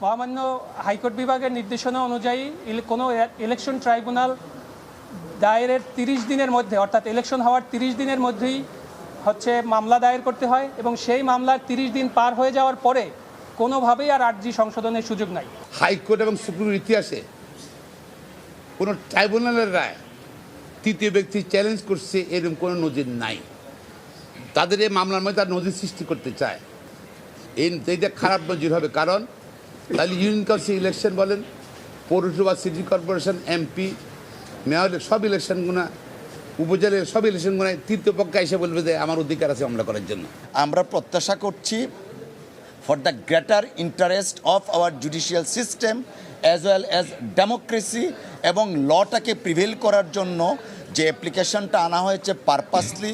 মহামান্য হাইকোর্ট বিভাগের নির্দেশনা অনুযায়ী কোনো ইলেকশন ট্রাইব্যুনাল দায়েরের 30 দিনের মধ্যে, অর্থাৎ ইলেকশন হওয়ার 30 দিনের মধ্যেই মামলা দায়ের করতে হয় এবং সেই মামলার 30 দিন পার হয়ে যাওয়ার পরে কোনোভাবেই আর আর্জি সংশোধনের সুযোগ নাই। হাইকোর্ট এবং সুপ্রিম ইতিহাসে কোনো ট্রাইব্যুনালের রায় তৃতীয় ব্যক্তি চ্যালেঞ্জ করছে এরকম কোনো নজির নাই। তাদের এই মামলার মধ্যে তার নজির সৃষ্টি করতে চায়, এইটা খারাপ নজির হবে। কারণ তাহলে ইউনিয়ন কাউন্সিল ইলেকশন বলেন, পৌরসভা, সিটি কর্পোরেশন, এমপি, মেয়র, সব ইলেকশনগুলো, উপজেলার সব ইলেকশনগুলো তৃতীয় পক্ষে এসে বলবে যে আমার অধিকার আছে মামলা করার জন্য। আমরা প্রত্যাশা করছি for the greater interest of our judicial system as well as democracy এবং লটাকে প্রিভেল করার জন্য যে অ্যাপ্লিকেশনটা আনা হয়েছে পারপাসলি